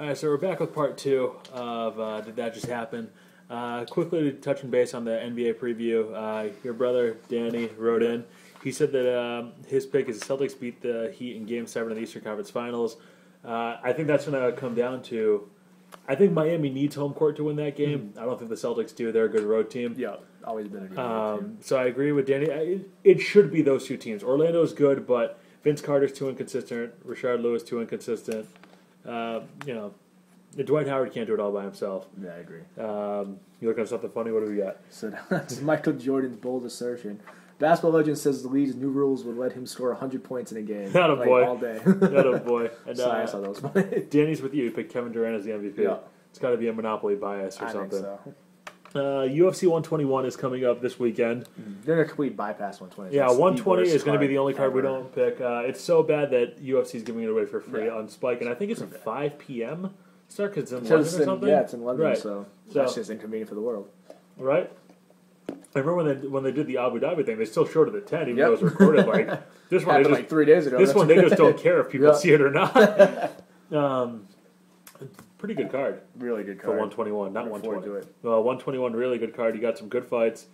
All right, so we're back with part 2 of Did That Just Happen? Quickly touching base on the NBA preview. Your brother, Danny, wrote in. He said that his pick is the Celtics beat the Heat in Game 7 of the Eastern Conference Finals. I think that's going to come down to, I think Miami needs home court to win that game. I don't think the Celtics do. They're a good road team. Yeah, always been a good road team. So I agree with Danny. It should be those two teams. Orlando's good, but Vince Carter's too inconsistent. Rashard Lewis too inconsistent. Dwight Howard can't do it all by himself. Yeah, I agree. You looking at something funny? What do we got? So that's Michael Jordan's bold assertion. Basketball legend says the league's new rules would let him score 100 points in a game. Not a boy. All day. Not a boy. And, I saw those funny. Danny's with you. You picked Kevin Durant as the MVP. Yeah. It's got to be a monopoly bias or something. I think so. UFC 121 is coming up this weekend. They're going to complete bypass 120. Yeah, That's 120 the is going to be the only card ever. we don't pick. It's so bad that UFC is giving it away for free on Spike, and I think it's at 5 p.m. start because it's in London or something. Yeah, it's in London, right. so that's just inconvenient for the world. Right? I remember when they did the Abu Dhabi thing, they still showed it at 10, even though it was recorded. Like this one, Happened like 3 days ago. This one, they just don't care if people see it or not. Pretty good card. Really good card. For 121, not Looking 120. forward to it. 121, really good card. You got some good fights.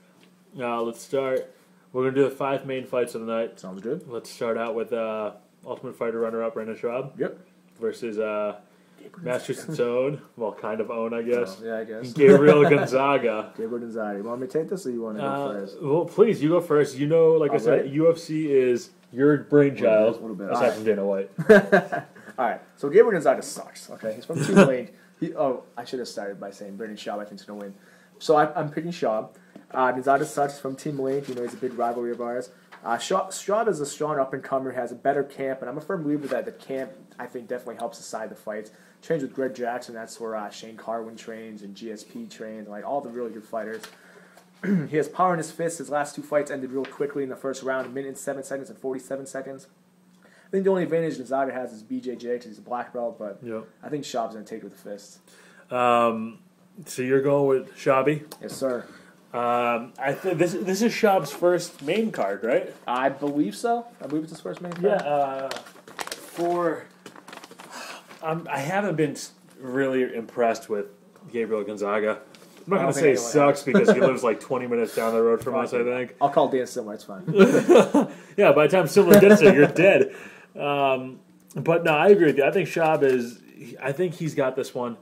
Let's start. We're going to do the 5 main fights of the night. Sounds good. Let's start out with Ultimate Fighter runner-up Brandon Schaub. Yep. Versus Massachusetts' own, well, kind of own, I guess. Oh, yeah, I guess. Gabriel Gonzaga. Gabriel Gonzaga. You want me to take this, or you want to go first? Well, please, you go first. You know, like I said, UFC is your brainchild, A little bit. aside from Dana White. All right. So Gabriel Gonzaga sucks. Okay, he's from Team Lane. I should have started by saying Brandon Schaub I think is going to win. So I'm picking Schaub. Gonzaga sucks from Team Lane. You know, he's a big rivalry of ours. Schaub is a strong up-and-comer, has a better camp, and I'm a firm believer that the camp, I think, definitely helps decide the fights. Trains with Greg Jackson, that's where Shane Carwin trains, and GSP trains, like all the really good fighters. He has power in his fists. His last 2 fights ended real quickly in the first round, 1 minute and 7 seconds and 47 seconds. I think the only advantage Gonzaga has is BJJ because he's a black belt, but I think Schaub's going to take it with the fists. So you're going with Schaubby? Yes, sir. I think this is Schaub's first main card, right? I believe so. I believe it's his first main card. Yeah. I haven't been really impressed with Gabriel Gonzaga. I'm not going to say he sucks because he lives like 20 minutes down the road from us, I think. I'll call Dan Similar, it's fine. Yeah, by the time Similar gets there, you're dead. But no, I agree with you. I think Schaub I think he's got this one.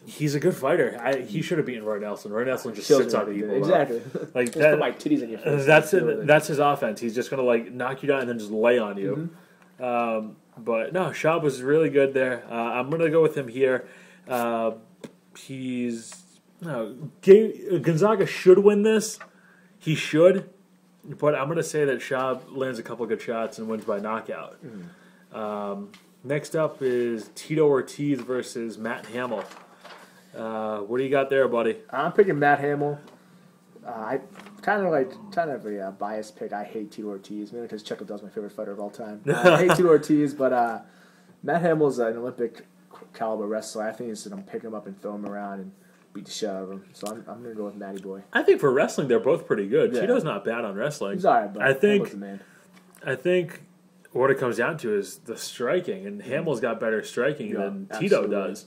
He's a good fighter. He should have beaten Roy Nelson. Roy Nelson just sits on people. Exactly. Like just put my titties in your face. That's his offense. He's just going to like knock you down and then just lay on you. But no, Schaub was really good there. I'm going to go with him here. Gonzaga should win this. He should. But I'm going to say that Schaub lands a couple good shots and wins by knockout. Next up is Tito Ortiz versus Matt Hamill. What do you got there, buddy? I'm picking Matt Hamill. I kind of a biased pick. I hate Tito Ortiz, maybe because Checo Dell's my favorite fighter of all time. I hate Tito Ortiz, but Matt Hamill's an Olympic caliber wrestler. I think I'm picking him up and throw him around and beat the shit out of him. So I'm going to go with Matty Boy. I think for wrestling, they're both pretty good. Yeah. Tito's not bad on wrestling. He's all right, but Hamill's the man. I think what it comes down to is the striking, and Hamill's got better striking than Tito does.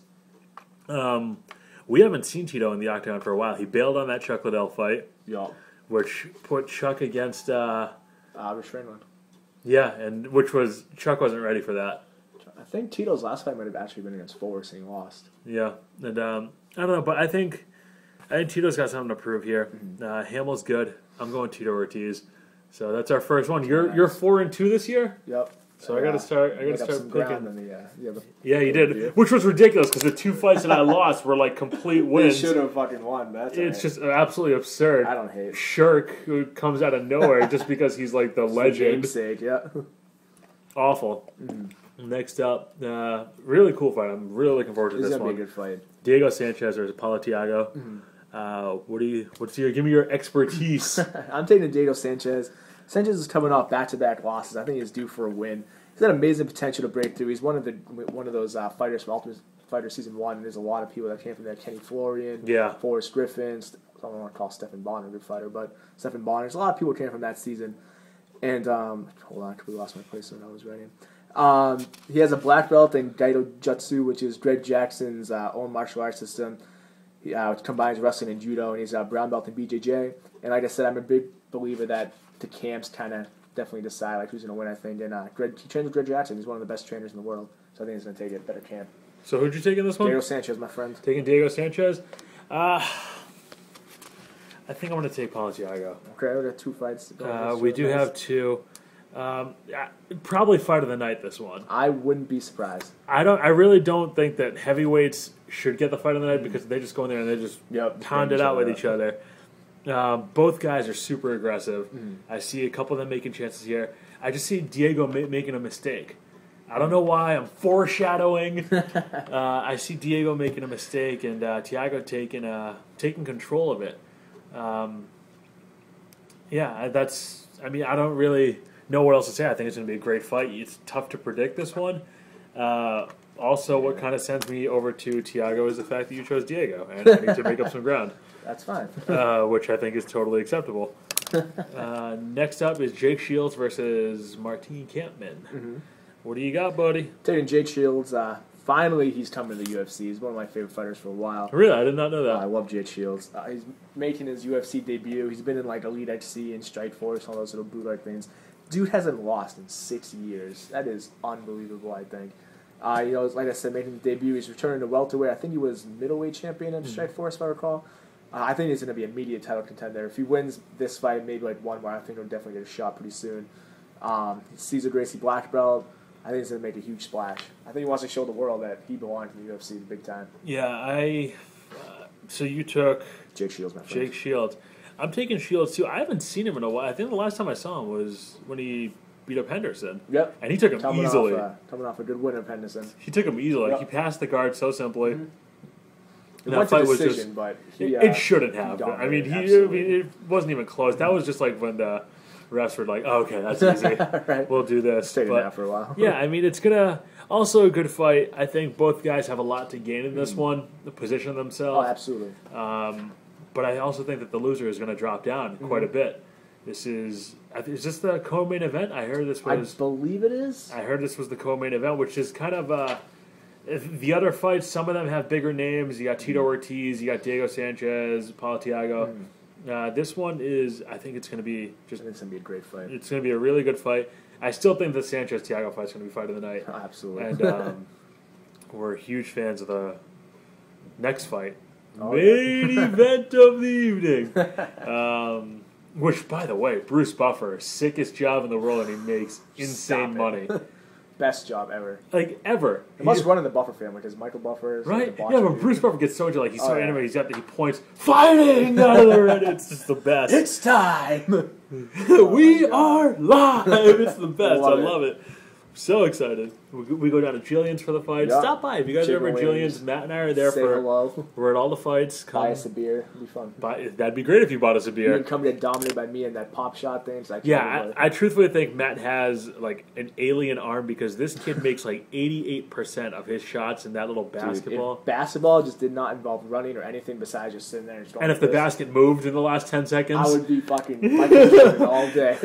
We haven't seen Tito in the octagon for a while. He bailed on that Chuck Liddell fight, which put Chuck against Strickland. Yeah, and Chuck wasn't ready for that. I think Tito's last fight might have actually been against Forrest, and he lost. Yeah, and I don't know, but I think Tito's got something to prove here. Hamill's good. I'm going Tito Ortiz. So that's our first one. You're 4-2 this year. Yep. So I got to start picking. Yeah, you did, which was ridiculous because the 2 fights that I lost were like complete wins. They should have fucking won. But it's just absolutely absurd. I don't hate Shirk, who comes out of nowhere just because he's like the legend. Namesake, yeah. Awful. Next up, really cool fight. I'm really looking forward to this one. It's gonna be a good fight. Diego Sanchez versus Paulo Thiago. Give me your expertise. I'm taking Diego Sanchez. Sanchez is coming off back-to-back losses. I think he's due for a win. He's got amazing potential to break through. He's one of those fighters from Ultimate Fighter Season 1. And there's a lot of people that came from there. Kenny Florian, Forrest Griffin. I don't want to call Stephen Bonner a good fighter, but Stephen Bonner. There's a lot of people who came from that season. And hold on, I completely lost my place when I was writing. He has a black belt in Daido Jutsu, which is Greg Jackson's own martial arts system. He combines wrestling and judo, and he's a brown belt in BJJ. And like I said, I'm a big believer that the camps kind of definitely decide like who's going to win, I think. And he trains with Greg Jackson. He's one of the best trainers in the world. So I think he's going to take it better camp. So who'd you take in this one? Diego Sanchez, my friend. Taking Diego Sanchez? I think I'm going to take Paulo Thiago. Okay, we got 2 fights. We do have 2. Probably fight of the night, this one. I wouldn't be surprised. I really don't think that heavyweights should get the fight of the night because they just go in there and they just pound it out with each other. Both guys are super aggressive. I see a couple of them making chances here. I just see Diego making a mistake. I don't know why. I'm foreshadowing. I see Diego making a mistake and Thiago taking control of it. I don't really know what else to say. I think it's going to be a great fight. It's tough to predict this one. Also, what kind of sends me over to Thiago is the fact that you chose Diego, and I need to make up some ground. That's fine. Which I think is totally acceptable. Next up is Jake Shields versus Martin Kampmann. What do you got, buddy? Taking Jake Shields. Finally, he's coming to the UFC. He's one of my favorite fighters for a while. Really? I did not know that. I love Jake Shields. He's making his UFC debut. He's been in like Elite XC and Strikeforce, all those little bootleg things. Dude hasn't lost in 6 years. That is unbelievable, I think. Like I said, making the debut. He's returning to welterweight. I think he was middleweight champion at Strikeforce, if I recall. I think he's going to be an immediate title contender. If he wins this fight, maybe like one more, I think he'll definitely get a shot pretty soon. Cesar Gracie black belt. I think he's going to make a huge splash. I think he wants to show the world that he belongs in the UFC the big time. Yeah, so you took Jake Shields, my friend. Jake Shields. I'm taking Shields too. I haven't seen him in a while. I think the last time I saw him was when he beat up Henderson. Yep. And he took him easily. Coming off a good win of Henderson. He took him easily. Yep. He passed the guard so simply. It went to decision, but it shouldn't have. I mean, it wasn't even close. That was just like when the refs were like, oh, okay, that's easy. Right. We'll do this. Stayed in that for a while. Yeah, I mean, it's going to... Also a good fight. I think both guys have a lot to gain in this one, the position of themselves. Oh, absolutely. But I also think that the loser is going to drop down quite a bit. Is this the co-main event? I believe it is. I heard this was the co-main event, which is kind of... the other fights, some of them have bigger names. You got Tito Ortiz, you got Diego Sanchez, Paulo Thiago. This one is, I think it's going to be just... I think it's going to be a great fight. It's going to be a really good fight. I still think the Sanchez-Thiago fight is going to be fight of the night. Oh, absolutely. And we're huge fans of the next fight. Main event of the evening. Which, by the way, Bruce Buffer, sickest job in the world, and he makes insane money. Best job ever. Like, ever. It must run in the Buffer family, because Michael Buffer is right? Like yeah, but Bruce Buffer gets so into, like, he's so animated, he points, fighting out of the red. It's just the best. It's time! We are live! It's the best. I love it. So excited. We go down to Jillian's for the fight. Yep. Stop by. If you guys are ever at Jillian's, Matt and I are there for... hello. We're at all the fights. Buy us a beer. It'd be fun. That'd be great if you bought us a beer. You can come get dominated by me and that pop shot thing. So I truthfully think Matt has like an alien arm because this kid makes like 88% of his shots in that little basketball. Dude, if basketball just did not involve running or anything besides just sitting there and if the basket moved in the last 10 seconds... I would be fucking Michael Jordan all day.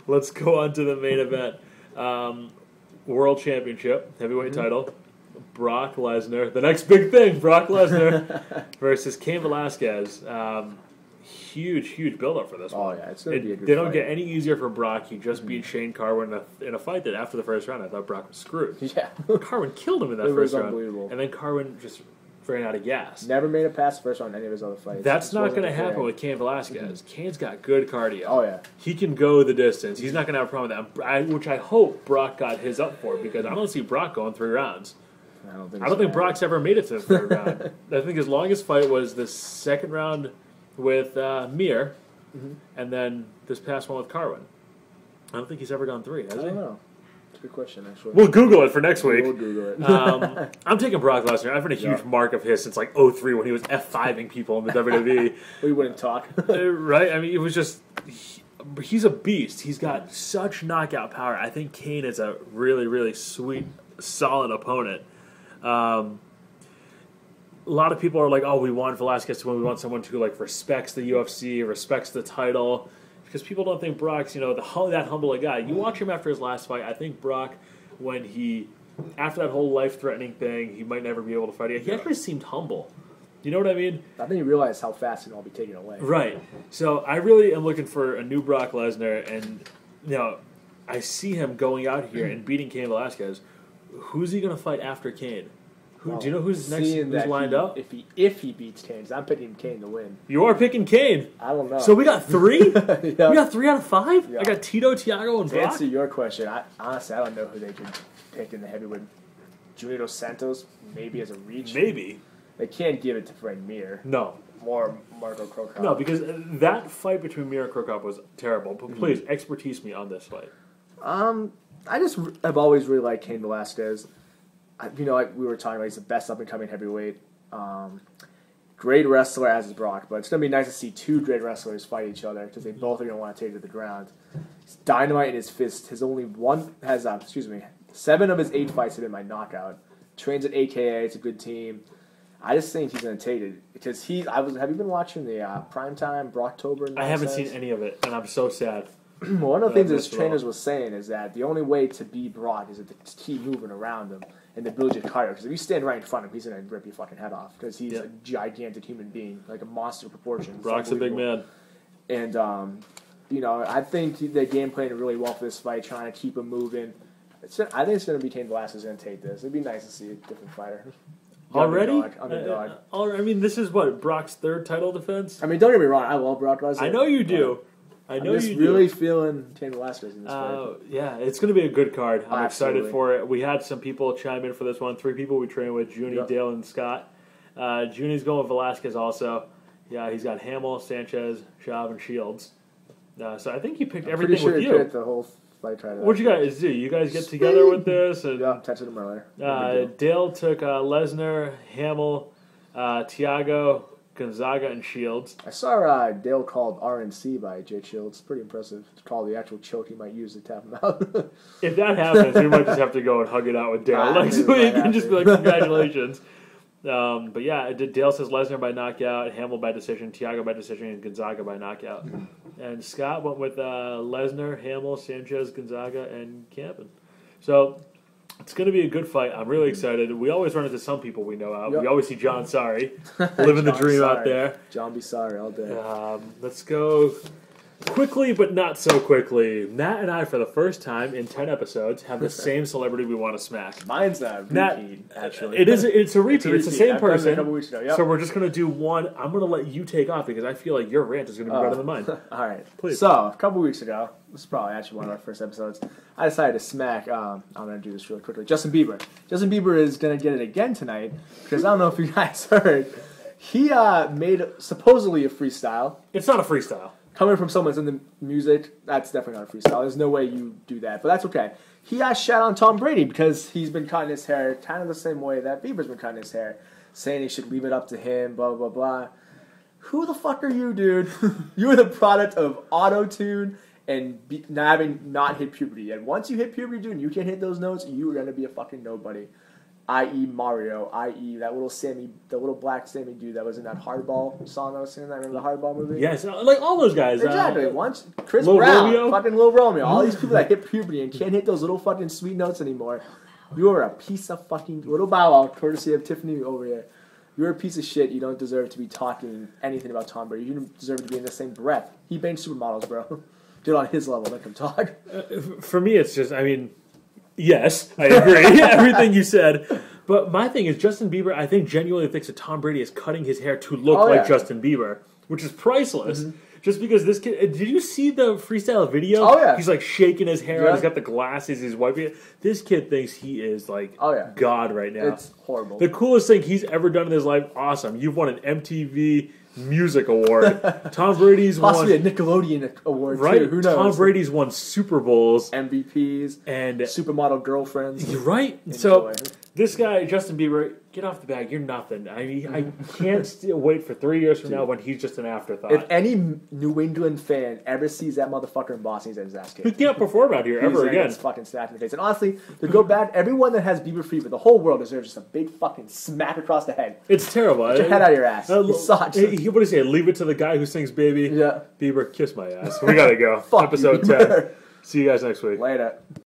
Let's go on to the main event. World Championship, heavyweight title. Brock Lesnar. The next big thing, Brock Lesnar versus Cain Velasquez. Huge build-up for this one. Oh, yeah, it's going to be a good They don't get any easier for Brock. He just beat Shane Carwin in a fight that after the first round I thought Brock was screwed. Yeah. Carwin killed him in that first round. Unbelievable. And then Carwin just ran out of gas. Never made it past the first round in any of his other fights. That's not going to happen with Cain Velasquez. Cain's got good cardio. Oh, yeah. He can go the distance. He's not going to have a problem with that, which I hope Brock got his up for because I don't see Brock going 3 rounds. I don't think Brock's ever made it to the 3rd round. I think his longest fight was the 2nd round with Mir, and then this past one with Carwin. I don't think he's ever gone 3, has he? I don't know. Good question, actually. We'll Google it for next week. We'll Google it. I'm taking Brock Lesnar. I've been a huge mark of his since like 03 when he was F5ing people in the WWE. We wouldn't talk. Right? I mean, it was just... He's a beast. He's got such knockout power. I think Cain is a really, really sweet, solid opponent. A lot of people are like, oh, we want Velasquez to win. We want someone who like respects the UFC, respects the title. because people don't think Brock's that humble a guy. You watch him after his last fight. I think Brock, when after that whole life-threatening thing, he might never be able to fight again. He actually seemed humble. You know what I mean? I think he realized how fast it can all be taken away. Right. So I really am looking for a new Brock Lesnar, and I see him going out here and beating Cain Velasquez. Who's he going to fight after Cain? Do you know who's lined up? If he beats Cain, I'm picking Cain to win. You are picking Cain. I don't know. So we got 3? Yeah. We got 3 out of 5? Yeah. I got Tito, Thiago, and To Brock? answer your question, honestly, I don't know who they could pick in the heavyweight. Junior Dos Santos, maybe as a reach. Maybe. They can't give it to Frank Mir. No. Or Marco Krokop. No, because that fight between Mir and Krokop was terrible. But please, expertise me on this fight. I just have always really liked Cain Velasquez. Like we were talking about, he's the best up-and-coming heavyweight. Great wrestler, as is Brock, but it's going to be nice to see 2 great wrestlers fight each other because they both are going to want to take it to the ground. He's dynamite in his fist. 7 of his 8 fights have been by knockout. Trains at AKA. It's a good team. I just think he's going to take it because have you been watching the Primetime Brocktober? I haven't seen any of it, and I'm so sad. One of the things his trainers was saying is that the only way to beat Brock is to keep moving around him and to build your cardio. Because if you stand right in front of him, he's going to rip your fucking head off because he's a gigantic human being, like a monster proportion. Brock's a big man. And, I think they're game planning really well for this fight, trying to keep him moving. I think it's going to be Cain Velasquez going to take this. It'd be nice to see a different fighter. Already? Underdog. I mean, this is what, Brock's 3rd title defense? I mean, don't get me wrong. I love Brock Lesnar. I know you do. I'm just really feeling Cain Velasquez in this fight. Yeah, it's going to be a good card. I'm excited for it. We had some people chime in for this one. 3 people we trained with, Junie, Dale, and Scott. Junie's going with Velasquez also. Yeah, he's got Hamill, Sanchez, Schaub, and Shields. So I think he picked everything with you. Picked the whole fight. What'd you guys do? You guys get together with this? And, texted him earlier. Dale took Lesnar, Hamill, Thiago, Gonzaga, and Shields. I saw Dale called RNC by Jake Shields. Pretty impressive. To call the actual choke he might use to tap him out. If that happens, we might just have to go and hug it out with Dale next week and just be like, congratulations. But yeah, Dale says Lesnar by knockout, Hamill by decision, Thiago by decision, and Gonzaga by knockout. And Scott went with Lesnar, Hamill, Sanchez, Gonzaga, and Campen. So it's going to be a good fight. I'm really excited. We always run into some people we know out. Yep. We always see John Sorry living the dream out there. John be sorry all day. Let's go quickly, but not so quickly. Matt and I, for the first time in 10 episodes, have the same celebrity we want to smack. Mine's not repeat, actually. It's a repeat. It's the same person. A couple weeks ago. Yep. So we're just going to do one. I'm going to let you take off because I feel like your rant is going to be better than mine. All right. Please. So, a couple weeks ago, this is probably actually one of our first episodes, I decided to smack, I'm going to do this really quickly, Justin Bieber. Justin Bieber is going to get it again tonight because I don't know if you guys heard. He made supposedly a freestyle. It's not a freestyle. Coming from someone that's in the music, that's definitely not a freestyle. There's no way you do that, but that's okay. He shat on Tom Brady because he's been cutting his hair kind of the same way that Bieber's been cutting his hair, saying he should leave it up to him, blah, blah, blah. Who the fuck are you, dude? You're the product of auto-tune and having not hit puberty. And once you hit puberty, dude, and you can't hit those notes, you are going to be a fucking nobody. I.e. Mario, i.e. that little Sammy, the little black Sammy dude that was in that Hardball song I was singing. I remember the Hardball movie? Yes, like all those guys. Exactly. Once Chris Lil Brown, Romeo. fucking Lil Romeo, all these people that hit puberty and can't hit those little fucking sweet notes anymore. You are a piece of fucking little Bow Wow, courtesy of Tiffany over here. You're a piece of shit. You don't deserve to be talking anything about Tom Brady. You don't deserve to be in the same breath. He banged supermodels, bro. Dude, on his level, let him talk. For me, it's just, I mean, yes, I agree. Everything you said. But my thing is, Justin Bieber, I think, genuinely thinks that Tom Brady is cutting his hair to look like Justin Bieber, which is priceless. Mm-hmm. Just because this kid... Did you see the freestyle video? Oh, yeah. He's, like, shaking his hair. Yeah. He's got the glasses. He's wiping it. This kid thinks he is, like, God right now. It's horrible. The coolest thing he's ever done in his life, awesome. You've won an MTV Music Award. Tom Brady's possibly won... a Nickelodeon award, right? Too. Who knows? Tom Brady's won Super Bowls. MVPs. And... Supermodel girlfriends. Right? Enjoy. So... This guy, Justin Bieber, get off the bag. You're nothing. I can't still wait for 3 years from now when he's just an afterthought. If any New England fan ever sees that motherfucker in Boston, he's at his ass He kicked. can't perform out here ever again. He's fucking snapped in the face. And honestly, to go back, everyone that has Bieber fever, the whole world deserves just a big fucking smack across the head. It's terrible. Get your head out of your ass. He sucks. What do you say? Leave it to the guy who sings "Baby." Yeah. Bieber, kiss my ass. We gotta go. Fuck Episode you, 10. See you guys next week. Later.